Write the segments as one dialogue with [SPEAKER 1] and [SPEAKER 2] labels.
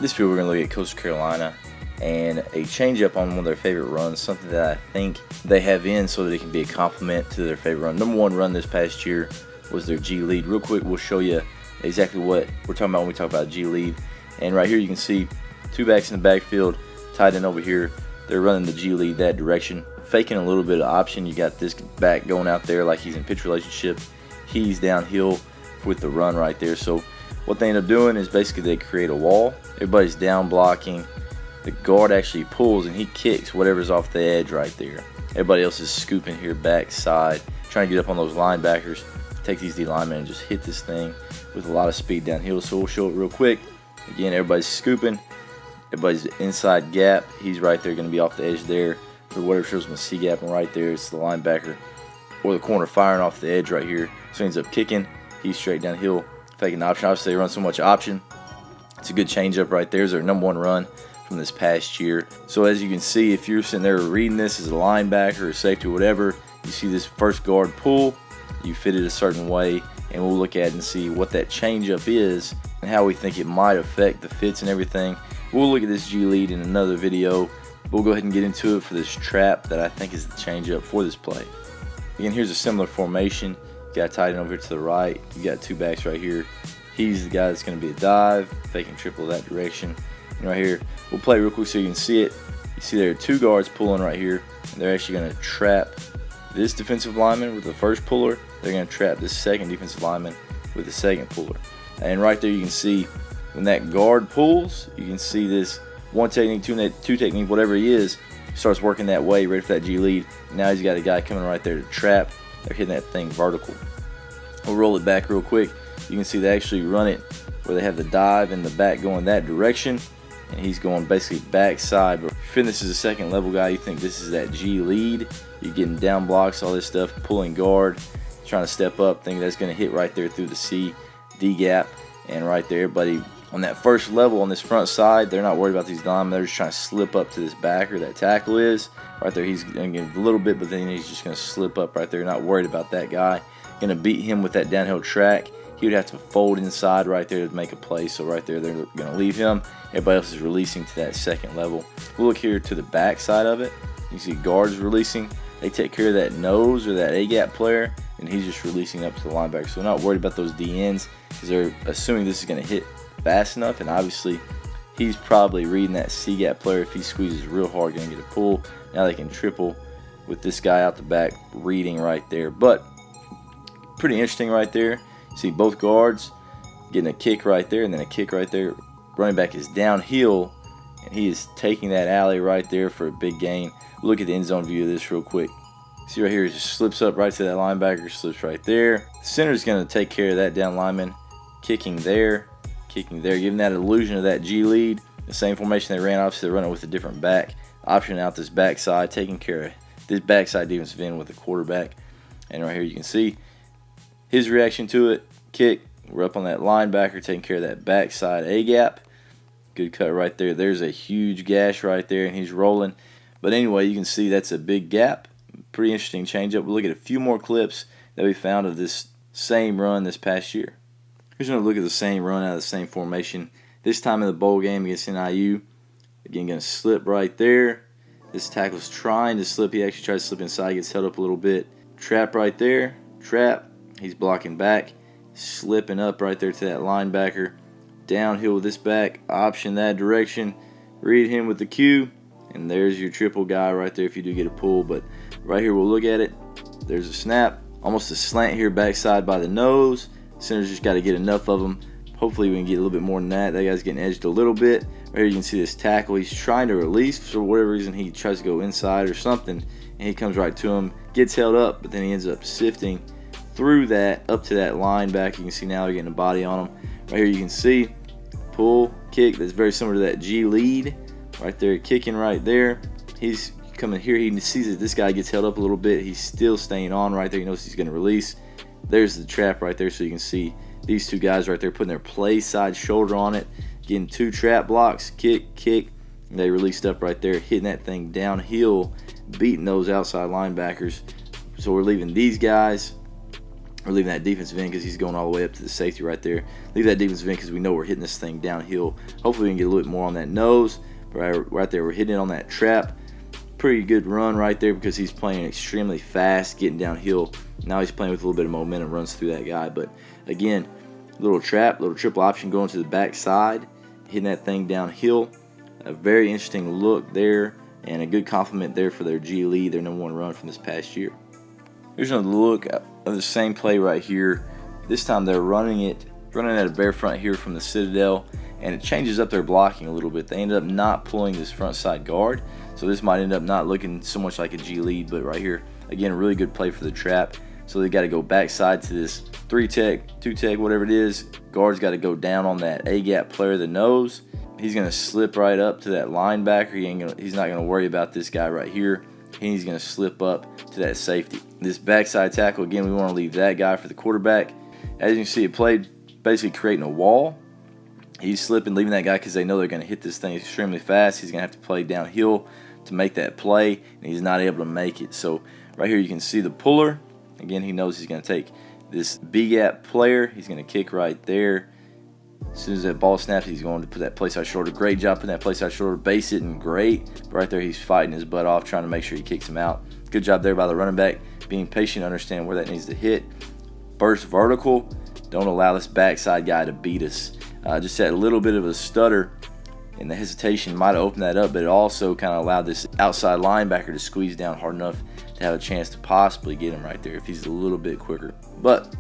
[SPEAKER 1] This video we're going to look at Coastal Carolina and a change-up on one of their favorite runs, something that I think they have in so that it can be a complement to their favorite run. Number one run this past year was their G lead. Real quick, we'll show you exactly what we're talking about when we talk about G lead. And right here you can see two backs in the backfield, tight end over here. They're running the G lead that direction, faking a little bit of option. You got this back going out there like he's in pitch relationship. He's downhill with the run right there. So what they end up doing is basically they create a wall. Everybody's down blocking. The guard actually pulls and he kicks whatever's off the edge right there. Everybody else is scooping here backside, trying to get up on those linebackers, take these D linemen and just hit this thing with a lot of speed downhill. So we'll show it real quick. Again, everybody's scooping. Everybody's inside gap. He's right there, going to be off the edge there. For whatever shows him a C gap, and right there it's the linebacker or the corner firing off the edge right here. So he ends up kicking. He's straight downhill, faking the option. Obviously, they run so much option. It's a good changeup right there. It's their number one run from this past year. So as you can see, if you're sitting there reading this as a linebacker or safety or whatever, you see this first guard pull, you fit it a certain way, and we'll look at it and see what that changeup is and how we think it might affect the fits and everything. We'll look at this G lead in another video. We'll go ahead and get into it for this trap that I think is the changeup for this play. Again, here's a similar formation. You got a tight end over here to the right. You got two backs right here. He's the guy that's going to be a dive, faking triple that direction. And right here, we'll play real quick so you can see it. You see there are two guards pulling right here. And they're actually going to trap this defensive lineman with the first puller. They're going to trap this second defensive lineman with the second puller. And right there you can see when that guard pulls, you can see this one technique, two technique, whatever he is, starts working that way, ready for that G lead. Now he's got a guy coming right there to trap. They're hitting that thing vertical. We'll roll it back real quick. You can see they actually run it where they have the dive and the back going that direction, and he's going basically backside. But if this is a second level guy, you think this is that G lead. You're getting down blocks, all this stuff, pulling guard, trying to step up, thinking that's going to hit right there through the C, D gap, and right there, everybody on that first level on this front side, they're not worried about these linemen. They're just trying to slip up to this backer. That tackle is right there. He's going to get a little bit, but then he's just going to slip up right there. Not worried about that guy. Going to beat him with that downhill track. He would have to fold inside right there to make a play. So right there, they're going to leave him. Everybody else is releasing to that second level. We'll look here to the back side of it. You see guards releasing. They take care of that nose or that A-gap player, and he's just releasing up to the linebacker. So they're not worried about those DNs because they're assuming this is going to hit fast enough, and obviously he's probably reading that C-gap player. If he squeezes real hard, going to get a pull. Now they can triple with this guy out the back reading right there. But pretty interesting right there. See both guards getting a kick right there and then a kick right there. Running back is downhill, and he is taking that alley right there for a big gain. Look at the end zone view of this real quick. See right here, he just slips up right to that linebacker, slips right there. Center is going to take care of that down lineman, kicking there, giving that illusion of that G lead. The same formation they ran, obviously they're running with a different back. Option out this backside, taking care of this backside defensive end with the quarterback. And right here you can see his reaction to it, kick. We're up on that linebacker, taking care of that backside A-gap. Good cut right there. There's a huge gash right there, and he's rolling. But anyway, you can see that's a big gap. Pretty interesting changeup. We'll look at a few more clips that we found of this same run this past year. Here's another look at the same run out of the same formation. This time in the bowl game against NIU. Again, going to slip right there. This tackle's trying to slip. He actually tries to slip inside, gets held up a little bit. Trap right there. Trap. He's blocking back. Slipping up right there to that linebacker. Downhill with this back. Option that direction. Read him with the Q. And there's your triple guy right there if you do get a pull. But right here, we'll look at it. There's a snap. Almost a slant here backside by the nose. Center's just got to get enough of them. Hopefully we can get a little bit more than that. That guy's getting edged a little bit. Right here you can see this tackle. He's trying to release. For whatever reason, he tries to go inside or something. And he comes right to him. Gets held up, but then he ends up sifting through that up to that linebacker. You can see now they're getting a body on him. Right here you can see pull, kick. That's very similar to that G lead. Right there, kicking right there. He's coming here. He sees that this guy gets held up a little bit. He's still staying on right there. He knows he's going to release. There's the trap right there, so you can see these two guys right there putting their play side shoulder on it, getting two trap blocks, kick, and they released up right there, hitting that thing downhill, beating those outside linebackers. So we're leaving these guys We're leaving that defensive end because he's going all the way up to the safety right there. Leave that defensive end because we know we're hitting this thing downhill. Hopefully we can get a little bit more on that nose. But right there, we're hitting it on that trap. Pretty good run right there because he's playing extremely fast, getting downhill. Now he's playing with a little bit of momentum, runs through that guy. But again, little trap, little triple option going to the backside, hitting that thing downhill. A very interesting look there and a good compliment there for their G lead, their #1 run from this past year. Here's another look of the same play right here. This time they're running at a bear front here from the Citadel, and it changes up their blocking a little bit. They ended up not pulling this front side guard, so this might end up not looking so much like a G lead, but right here, again, a really good play for the trap. So they got to go backside to this 3-tech, 2-tech, whatever it is. Guard's got to go down on that A-gap player, the nose. He's going to slip right up to that linebacker. He's not going to worry about this guy right here. He's going to slip up to that safety. This backside tackle, again, we want to leave that guy for the quarterback. As you can see, it played basically creating a wall. He's slipping, leaving that guy because they know they're going to hit this thing extremely fast. He's going to have to play downhill to make that play, and he's not able to make it. So right here you can see the puller. Again, he knows he's going to take this B-gap player. He's going to kick right there. As soon as that ball snaps, he's going to put that play side shoulder. Great job putting that play side shoulder. Base it and great. But right there, he's fighting his butt off, trying to make sure he kicks him out. Good job there by the running back, being patient, understanding where that needs to hit. Burst vertical. Don't allow this backside guy to beat us. Just had a little bit of a stutter, and the hesitation might have opened that up, but it also kind of allowed this outside linebacker to squeeze down hard enough to have a chance to possibly get him right there if he's a little bit quicker. But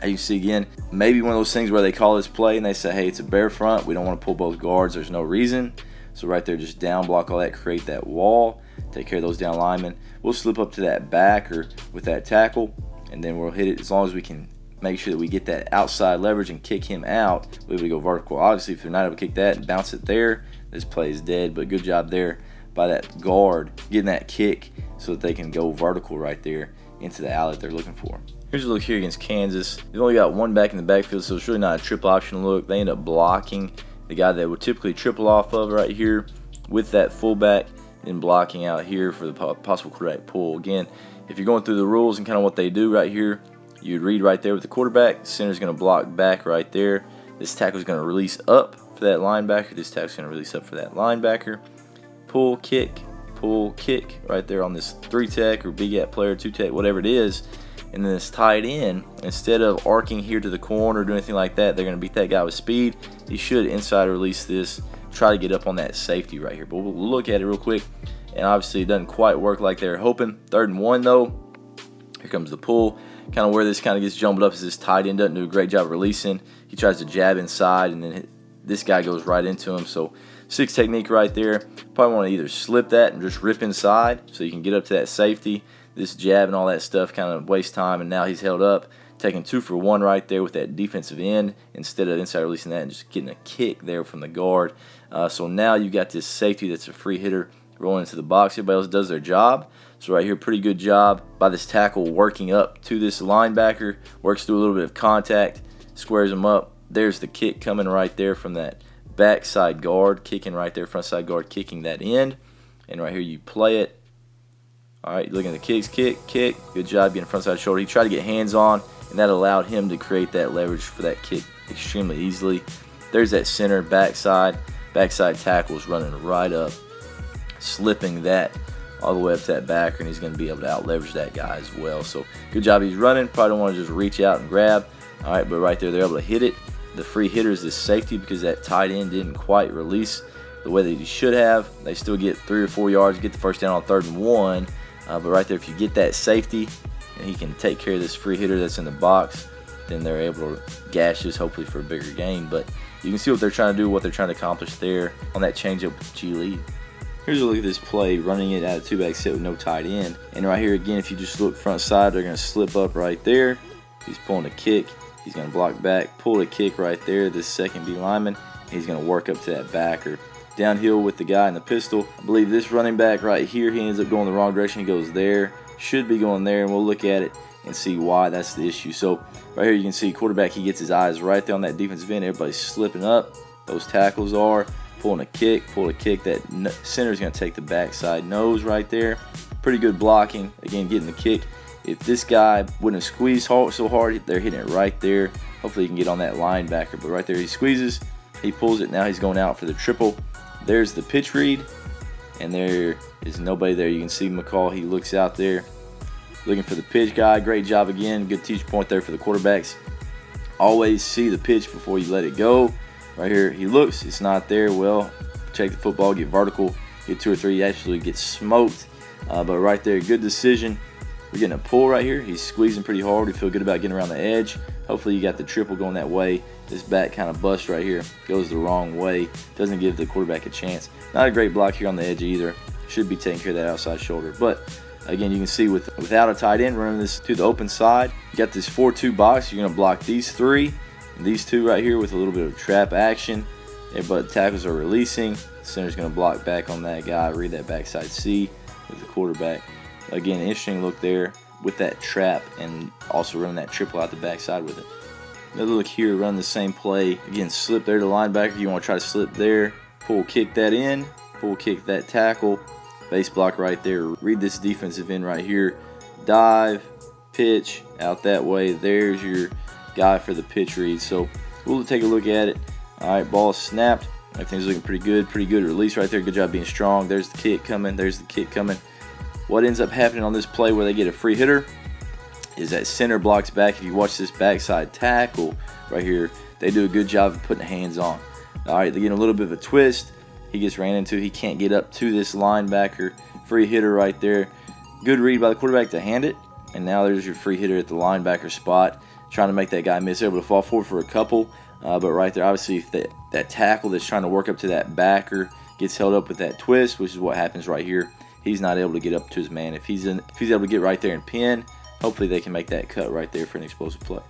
[SPEAKER 1] as you see again, maybe one of those things where they call this play and they say, hey, it's a bear front. We don't want to pull both guards. There's no reason. So right there, just down block all that, create that wall, take care of those down linemen. We'll slip up to that backer with that tackle, and then we'll hit it as long as we can make sure that we get that outside leverage and kick him out. We're able to go vertical. Obviously, if they're not able to kick that and bounce it there, this play is dead. But good job there by that guard getting that kick so that they can go vertical right there into the alley that they're looking for. Here's a look here against Kansas. They've only got one back in the backfield, so it's really not a triple option look. They end up blocking the guy that would typically triple off of right here with that fullback, and blocking out here for the possible quarterback pull. Again, if you're going through the rules and kind of what they do right here, you'd read right there with the quarterback. Center's going to block back right there. This tackle's going to release up for that linebacker. This tackle's going to release up for that linebacker. Pull, kick right there on this 3-tech or B-gap player, 2-tech, whatever it is. And then it's tied in. Instead of arcing here to the corner or doing anything like that, they're going to beat that guy with speed. He should inside release this, try to get up on that safety right here. But we'll look at it real quick. And obviously it doesn't quite work like they were hoping. 3rd and 1 though. Here comes the pull. Kind of where this kind of gets jumbled up is this tight end doesn't do a great job releasing. He tries to jab inside, and then this guy goes right into him. So 6 technique right there. Probably want to either slip that and just rip inside so you can get up to that safety. This jab and all that stuff kind of waste time, and now he's held up, taking 2 for 1 right there with that defensive end instead of inside releasing that and just getting a kick there from the guard. So now you got this safety that's a free hitter rolling into the box. Everybody else does their job. So right here, pretty good job by this tackle working up to this linebacker, works through a little bit of contact, squares him up. There's the kick coming right there from that backside guard, kicking right there, front side guard kicking that end. And right here you play it. All right, looking at the kicks, kick. Good job getting front side shoulder. He tried to get hands on, and that allowed him to create that leverage for that kick extremely easily. There's that center backside tackle is running right up, slipping that all the way up to that backer, and he's going to be able to out leverage that guy as well. So good job he's running. Probably don't want to just reach out and grab. All right, but right there they're able to hit it. The free hitter is this safety because that tight end didn't quite release the way that he should have. They still get 3 or 4 yards, get the first down on 3rd and 1. But right there, if you get that safety and he can take care of this free hitter that's in the box, then they're able to gash this hopefully for a bigger gain. But you can see what they're trying to do, what they're trying to accomplish there on that changeup with G lead. Here's a look at this play, running it out of 2-back set with no tight end. And right here again, if you just look front side, they're going to slip up right there. He's pulling a kick. He's going to block back, pull a kick right there, this second B lineman. He's going to work up to that backer. Downhill with the guy in the pistol. I believe this running back right here, he ends up going the wrong direction. He goes there. Should be going there, and we'll look at it and see why that's the issue. So right here you can see quarterback, he gets his eyes right there on that defensive end. Everybody's slipping up. Those tackles are pulling a kick, That center is going to take the backside nose right there. Pretty good blocking. Again, getting the kick If this guy wouldn't have squeezed so hard, they're hitting it right there. Hopefully he can get on that linebacker. But right there he squeezes, he pulls it. Now he's going out for the triple. There's the pitch read, and there is nobody there. You can see McCall, he looks out there looking for the pitch guy. Great job again. Good teach point there for the quarterbacks. Always see the pitch before you let it go. Right here he looks, it's not there. Well, check the football, get vertical, get 2 or 3, absolutely get smoked. But right there, good decision. We're getting a pull right here. He's squeezing pretty hard. We feel good about getting around the edge. Hopefully you got the triple going that way. This back kind of busts right here. Goes the wrong way. Doesn't give the quarterback a chance. Not a great block here on the edge either. Should be taking care of that outside shoulder. But again, you can see without a tight end running this to the open side, you got this 4-2 box. You're going to block these 3 and these 2 right here with a little bit of trap action. But tackles are releasing. Center's going to block back on that guy. Read that backside C with the quarterback. Again, interesting look there with that trap and also running that triple out the backside with it. Another look here, run the same play. Again, slip there to linebacker. You want to try to slip there. Pull kick that in. Pull kick that tackle. Base block right there. Read this defensive end right here. Dive, pitch, out that way. There's your guy for the pitch read. So we'll take a look at it. All right, ball snapped. Everything's looking pretty good. Pretty good release right there. Good job being strong. There's the kick coming. There's the kick coming. What ends up happening on this play where they get a free hitter is that center blocks back. If you watch this backside tackle right here, they do a good job of putting hands on. All right, they get a little bit of a twist. He gets ran into. He can't get up to this linebacker. Free hitter right there. Good read by the quarterback to hand it. And now there's your free hitter at the linebacker spot, trying to make that guy miss. Able to fall forward for a couple. But right there, obviously, if that tackle that's trying to work up to that backer gets held up with that twist, which is what happens right here, he's not able to get up to his man. If he's able to get right there and pin, hopefully they can make that cut right there for an explosive play.